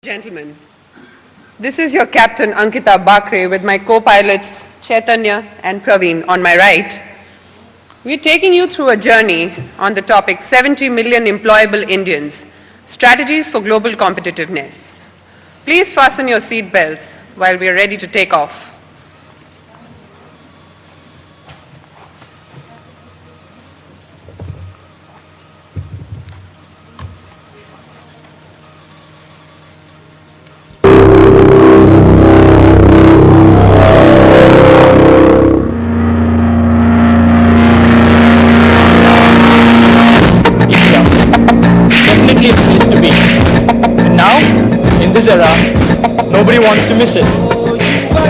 Gentlemen, this is your captain Ankita Bakre with my co-pilots Chaitanya and Praveen on my right. We're taking you through a journey on the topic 70 million employable Indians, strategies for global competitiveness. Please fasten your seat belts while we are ready to take off. This era, nobody wants to miss it.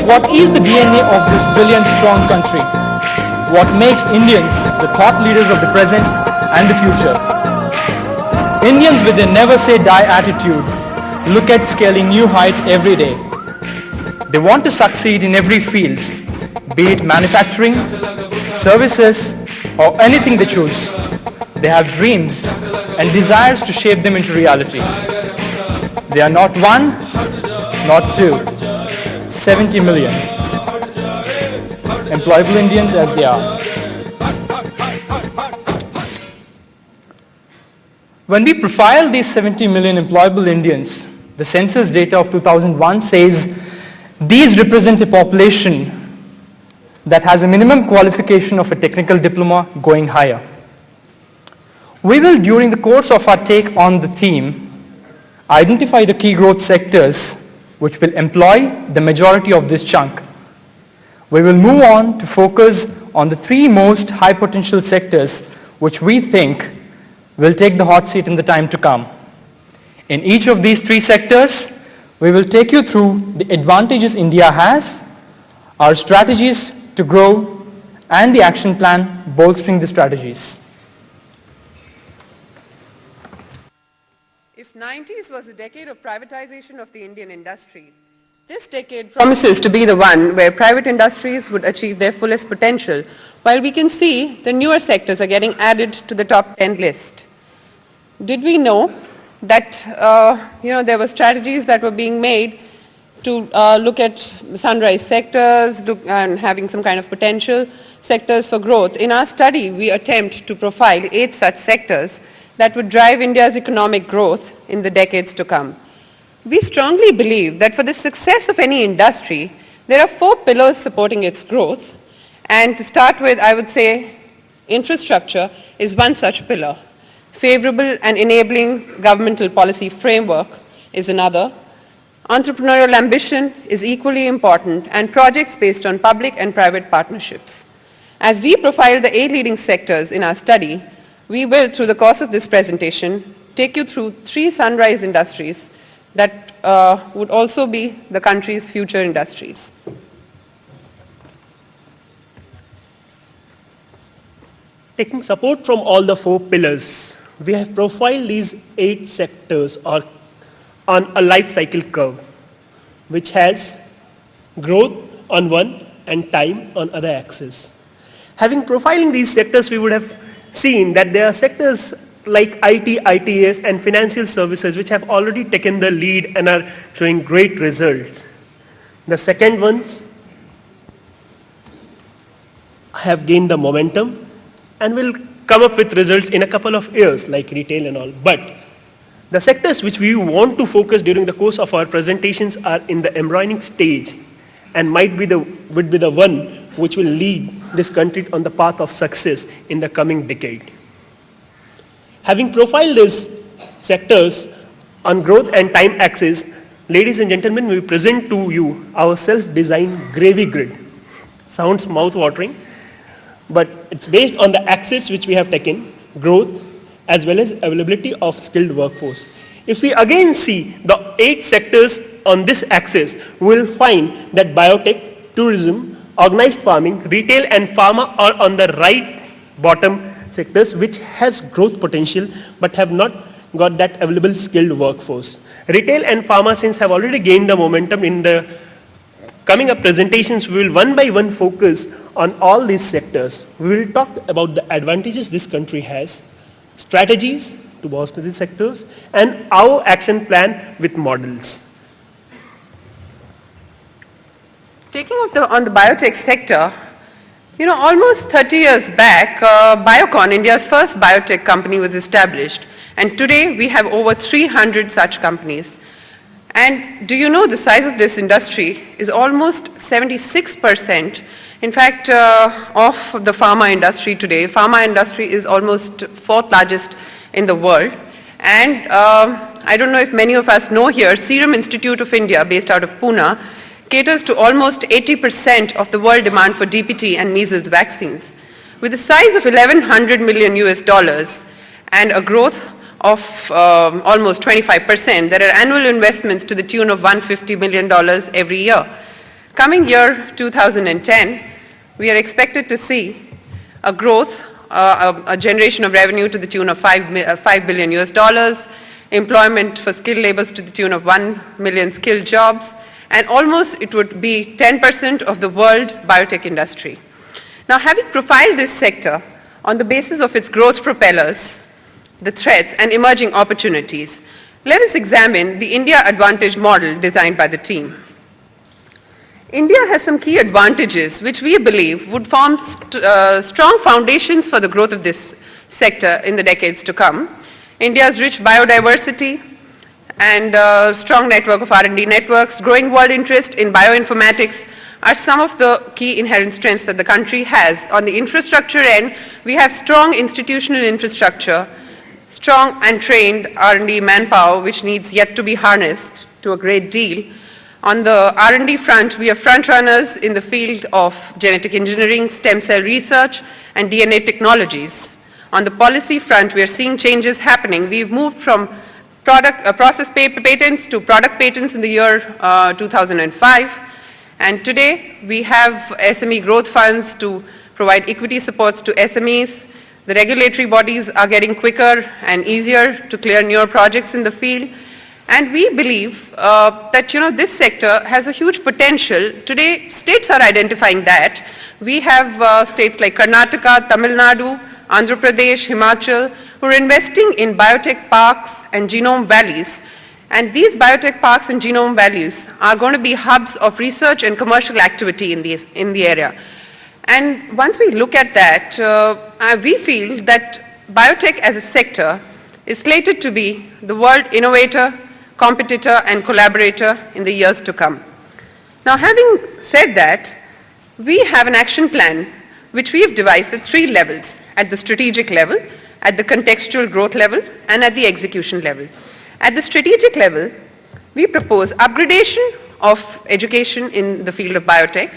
What is the DNA of this billion-strong country? What makes Indians the thought leaders of the present and the future? Indians with a never-say-die attitude look at scaling new heights every day. They want to succeed in every field, be it manufacturing, services, or anything they choose. They have dreams and desires to shape them into reality. They are not one, not two, 70 million. Employable Indians as they are. When we profile these 70 million employable Indians, the census data of 2001 says these represent a population that has a minimum qualification of a technical diploma going higher. We will, during the course of our take on the theme, identify the key growth sectors which will employ the majority of this chunk. We will move on to focus on the three most high potential sectors which we think will take the hot seat in the time to come. In each of these three sectors, we will take you through the advantages India has, our strategies to grow, and the action plan bolstering the strategies. If 90s was a decade of privatization of the Indian industry, this decade promises to be the one where private industries would achieve their fullest potential, while we can see the newer sectors are getting added to the top 10 list. Did we know that there were strategies that were being made to look at sunrise sectors and having some kind of potential sectors for growth? In our study, we attempt to profile 8 such sectors that would drive India's economic growth in the decades to come. We strongly believe that for the success of any industry, there are 4 pillars supporting its growth. And to start with, I would say infrastructure is one such pillar. Favorable and enabling governmental policy framework is another. Entrepreneurial ambition is equally important, and projects based on public and private partnerships. As we profile the 8 leading sectors in our study, we will, through the course of this presentation, take you through 3 sunrise industries that would also be the country's future industries. Taking support from all the 4 pillars, we have profiled these 8 sectors on a life cycle curve, which has growth on one and time on other axis. Having profiling these sectors, we would have seen that there are sectors like IT, ITS, and financial services which have already taken the lead and are showing great results. The second ones have gained the momentum and will come up with results in a couple of years, like retail and all. But the sectors which we want to focus during the course of our presentations are in the embryonic stage and would be the one which will lead this country on the path of success in the coming decade. Having profiled these sectors on growth and time axis, ladies and gentlemen, we present to you our self-designed gravy grid. Sounds mouth-watering, but it's based on the axis which we have taken, growth as well as availability of skilled workforce. If we again see the 8 sectors on this axis, we will find that biotech, tourism, organized farming, retail and pharma are on the right bottom sectors which has growth potential but have not got that available skilled workforce. Retail and pharma since have already gained the momentum. In the coming up presentations, we will one by one focus on all these sectors. We will talk about the advantages this country has, strategies to bolster these sectors, and our action plan with models. Taking up on the biotech sector, almost 30 years back, Biocon, India's first biotech company, was established. And today we have over 300 such companies. And do you know the size of this industry is almost 76%. In fact, of the pharma industry today. Pharma industry is almost fourth largest in the world. And I don't know if many of us know here, Serum Institute of India, based out of Pune, caters to almost 80% of the world demand for DPT and measles vaccines. With a size of $1,100 million US and a growth of almost 25%, there are annual investments to the tune of $150 million every year. Coming year 2010, we are expected to see a growth, a generation of revenue to the tune of $5 billion US, employment for skilled laborers to the tune of 1 million skilled jobs, and almost it would be 10% of the world biotech industry. Now, having profiled this sector on the basis of its growth propellers, the threats and emerging opportunities, let us examine the India Advantage model designed by the team. India has some key advantages which we believe would form strong foundations for the growth of this sector in the decades to come. India's rich biodiversity and strong network of R&D networks, growing world interest in bioinformatics are some of the key inherent strengths that the country has. On the infrastructure end, we have strong institutional infrastructure, strong and trained R&D manpower, which needs yet to be harnessed to a great deal. On the R&D front, we are front runners in the field of genetic engineering, stem cell research, and DNA technologies. On the policy front, we are seeing changes happening. We've moved from process patents to product patents in the year 2005. And today, we have SME growth funds to provide equity supports to SMEs. The regulatory bodies are getting quicker and easier to clear newer projects in the field. And we believe that this sector has a huge potential. Today, states are identifying that. We have states like Karnataka, Tamil Nadu, Andhra Pradesh, Himachal, who are investing in biotech parks and genome valleys. And these biotech parks and genome valleys are going to be hubs of research and commercial activity in the area. And once we look at that, we feel that biotech as a sector is slated to be the world innovator, competitor, and collaborator in the years to come. Now, having said that, we have an action plan which we have devised at 3 levels: at the strategic level, at the contextual growth level, and at the execution level. At the strategic level, we propose upgradation of education in the field of biotech.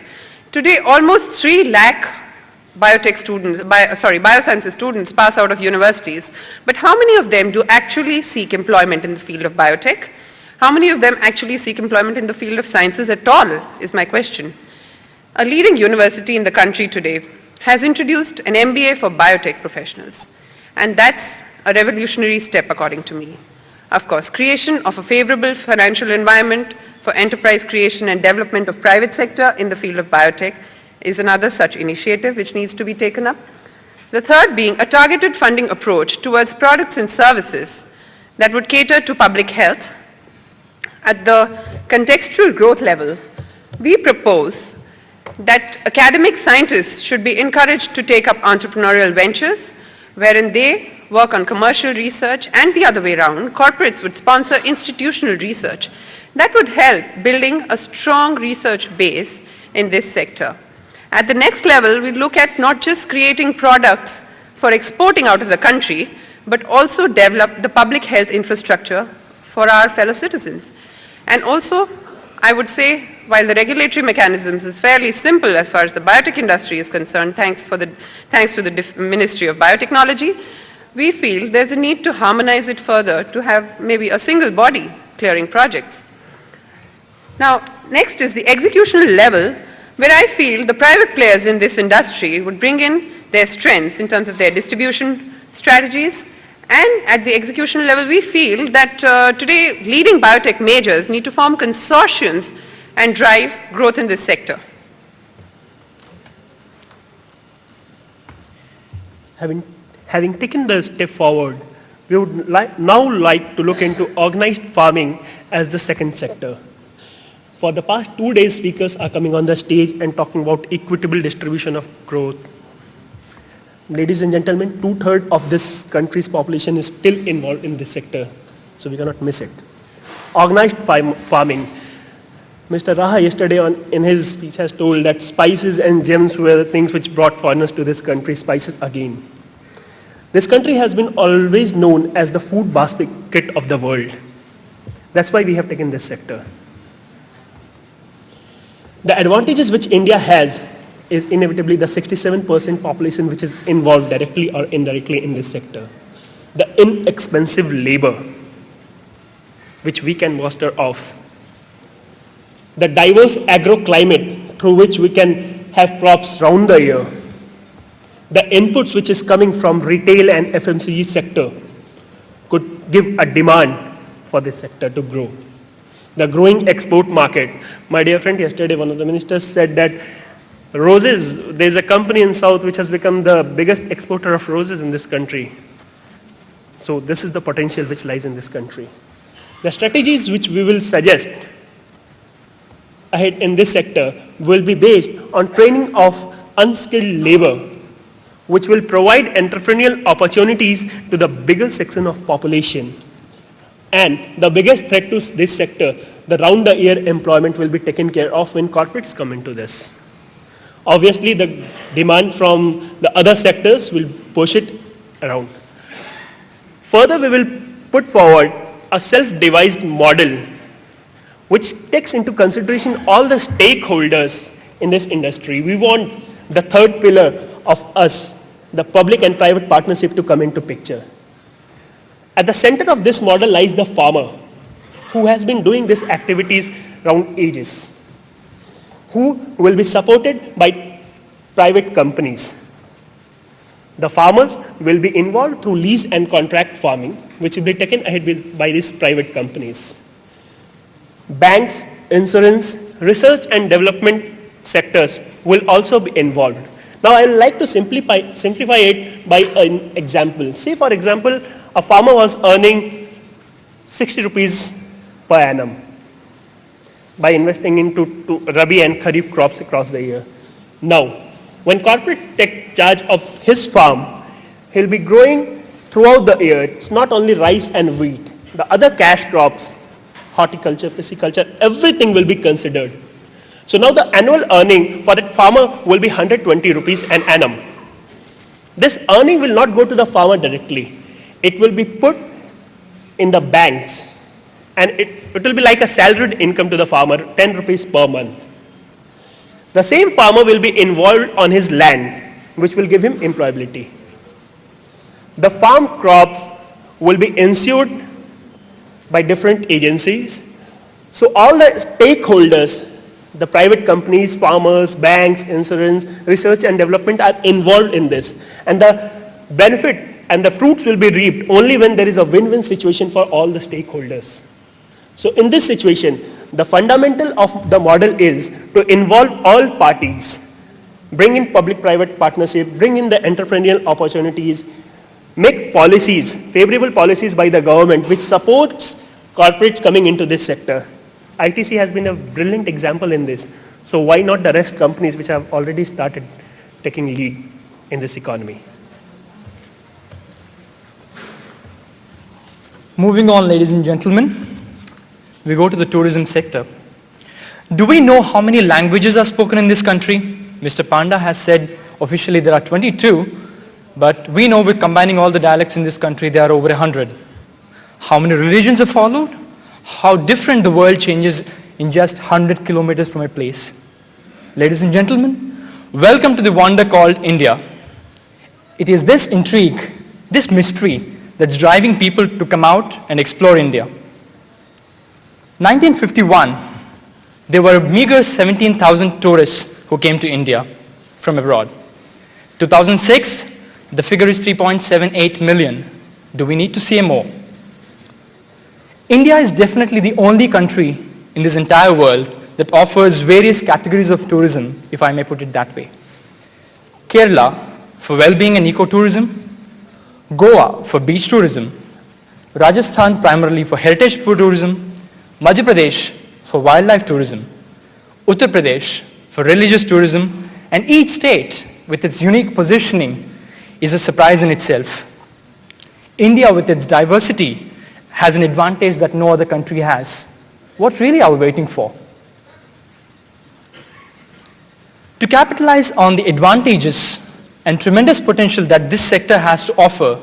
Today, almost 3 lakh biosciences students pass out of universities, but how many of them do actually seek employment in the field of biotech? How many of them actually seek employment in the field of sciences at all, is my question. A leading university in the country today has introduced an MBA for biotech professionals, and that's a revolutionary step according to me. Of course, creation of a favorable financial environment for enterprise creation and development of private sector in the field of biotech is another such initiative which needs to be taken up. The third being a targeted funding approach towards products and services that would cater to public health. At the contextual growth level, we propose that academic scientists should be encouraged to take up entrepreneurial ventures wherein they work on commercial research, and the other way around, corporates would sponsor institutional research. That would help building a strong research base in this sector. At the next level, we look at not just creating products for exporting out of the country, but also develop the public health infrastructure for our fellow citizens. And also, I would say, while the regulatory mechanisms is fairly simple as far as the biotech industry is concerned, thanks to the Ministry of Biotechnology, we feel there's a need to harmonize it further to have maybe a single body clearing projects. Now, next is the executional level, where I feel the private players in this industry would bring in their strengths in terms of their distribution strategies. And at the execution level, we feel that today leading biotech majors need to form consortiums and drive growth in this sector. Having taken the step forward, we would now like to look into organized farming as the second sector. For the past 2 days, speakers are coming on the stage and talking about equitable distribution of growth. Ladies and gentlemen, 2/3 of this country's population is still involved in this sector, so we cannot miss it. Organized farming. Mr. Raha yesterday in his speech has told that spices and gems were the things which brought foreigners to this country, spices again. This country has been always known as the food basket of the world. That's why we have taken this sector. The advantages which India has is inevitably the 67% population which is involved directly or indirectly in this sector. The inexpensive labor which we can muster off. The diverse agroclimate through which we can have crops round the year. The inputs which is coming from retail and FMCG sector could give a demand for this sector to grow. The growing export market. My dear friend, yesterday one of the ministers said that roses, there's a company in South which has become the biggest exporter of roses in this country. So this is the potential which lies in this country. The strategies which we will suggest ahead in this sector will be based on training of unskilled labor, which will provide entrepreneurial opportunities to the biggest section of population. And the biggest threat to this sector, the round-the-year employment will be taken care of when corporates come into this. Obviously, the demand from the other sectors will push it around. Further, we will put forward a self-devised model which takes into consideration all the stakeholders in this industry. We want the third pillar of us, the public and private partnership, to come into picture. At the center of this model lies the farmer, who has been doing these activities around ages, who will be supported by private companies. The farmers will be involved through lease and contract farming, which will be taken ahead by these private companies. Banks, insurance, research and development sectors will also be involved. Now I would like to simplify it by an example. Say for example, a farmer was earning 60 rupees per annum by investing into Rabi and Kharif crops across the year. Now, when corporate take charge of his farm, he'll be growing throughout the year. It's not only rice and wheat. The other cash crops, horticulture, pisciculture, everything will be considered. So now the annual earning for that farmer will be 120 rupees an annum. This earning will not go to the farmer directly. It will be put in the banks, and it will be like a salaried income to the farmer, 10 rupees per month. The same farmer will be involved on his land, which will give him employability. The farm crops will be insured by different agencies. So all the stakeholders, the private companies, farmers, banks, insurance, research and development are involved in this. And the benefit and the fruits will be reaped only when there is a win-win situation for all the stakeholders. So in this situation, the fundamental of the model is to involve all parties, bring in public-private partnership, bring in the entrepreneurial opportunities, make policies, favorable policies by the government which supports corporates coming into this sector. ITC has been a brilliant example in this. So why not the rest companies which have already started taking lead in this economy? Moving on, ladies and gentlemen, we go to the tourism sector. Do we know how many languages are spoken in this country? Mr. Panda has said officially there are 22, but we know with combining all the dialects in this country, there are over 100. How many religions are followed? How different the world changes in just 100 kilometers from a place. Ladies and gentlemen, welcome to the wonder called India. It is this intrigue, this mystery, that's driving people to come out and explore India. 1951, there were a meager 17,000 tourists who came to India from abroad. 2006, the figure is 3.78 million. Do we need to say more? India is definitely the only country in this entire world that offers various categories of tourism, if I may put it that way. Kerala for well-being and ecotourism, Goa for beach tourism, Rajasthan primarily for heritage tourism, Madhya Pradesh for wildlife tourism, Uttar Pradesh for religious tourism, and each state with its unique positioning is a surprise in itself. India with its diversity has an advantage that no other country has. What really are we waiting for? To capitalize on the advantages and tremendous potential that this sector has to offer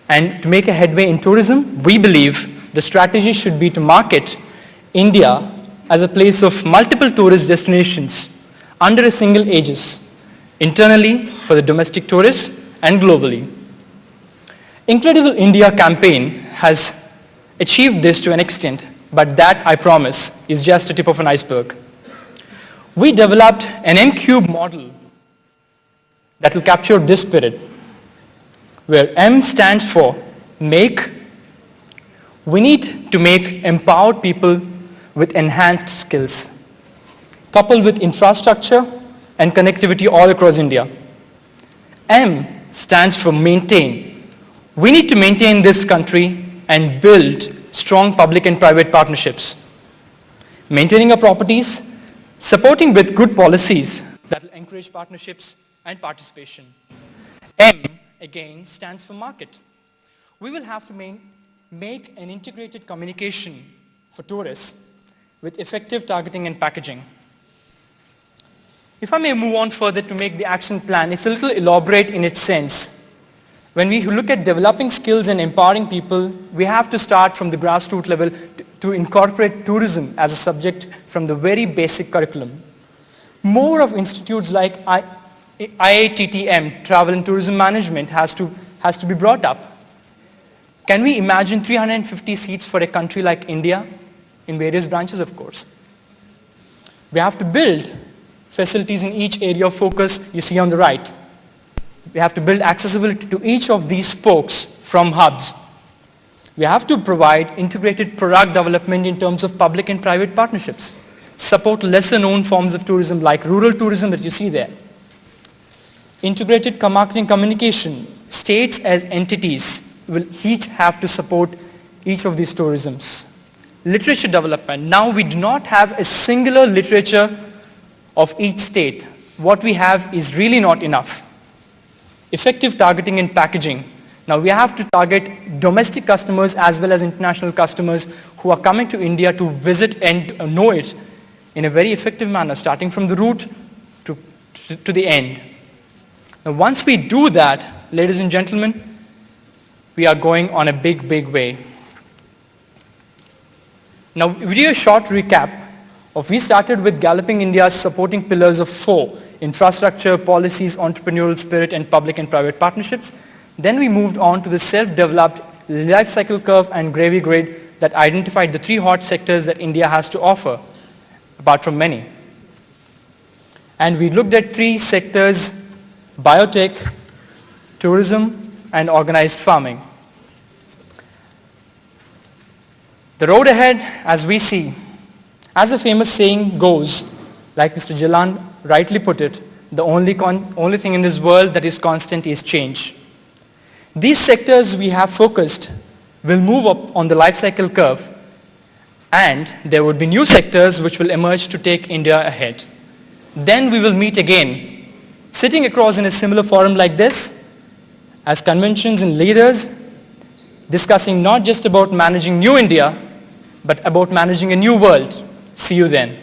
and to make a headway in tourism, we believe the strategy should be to market India as a place of multiple tourist destinations under a single aegis, internally for the domestic tourists and globally. Incredible India campaign has achieved this to an extent, but that, I promise, is just a tip of an iceberg. We developed an M-cube model that will capture this spirit, where M stands for make. We need to make empowered people with enhanced skills, coupled with infrastructure and connectivity all across India. M stands for maintain. We need to maintain this country and build strong public and private partnerships. Maintaining our properties, supporting with good policies that will encourage partnerships and participation. M, again, stands for market. We will have to make an integrated communication for tourists with effective targeting and packaging. If I may move on further to make the action plan, it's a little elaborate in its sense. When we look at developing skills and empowering people, we have to start from the grassroots level to incorporate tourism as a subject from the very basic curriculum. More of institutes like IATTM, Travel and Tourism Management, has to be brought up. Can we imagine 350 seats for a country like India in various branches, of course? We have to build facilities in each area of focus you see on the right. We have to build accessibility to each of these spokes from hubs. We have to provide integrated product development in terms of public and private partnerships, support lesser known forms of tourism like rural tourism that you see there. Integrated marketing communication, states as entities will each have to support each of these tourisms. Literature development, now we do not have a singular literature of each state. What we have is really not enough. Effective targeting and packaging. Now we have to target domestic customers as well as international customers who are coming to India to visit and know it in a very effective manner, starting from the root to the end. Now once we do that, ladies and gentlemen, we are going on a big, big way. Now we do a short recap of we started with Galloping India's supporting pillars of 4. Infrastructure, policies, entrepreneurial spirit, and public and private partnerships. Then we moved on to the self-developed life cycle curve and gravy grid that identified the 3 hot sectors that India has to offer, apart from many. And we looked at 3 sectors: biotech, tourism, and organized farming. The road ahead, as we see, as a famous saying goes, like Mr. Jalan rightly put it, the only thing in this world that is constant is change. These sectors we have focused will move up on the life cycle curve, and there would be new sectors which will emerge to take India ahead. Then we will meet again, sitting across in a similar forum like this, as conventions and leaders, discussing not just about managing new India, but about managing a new world. See you then.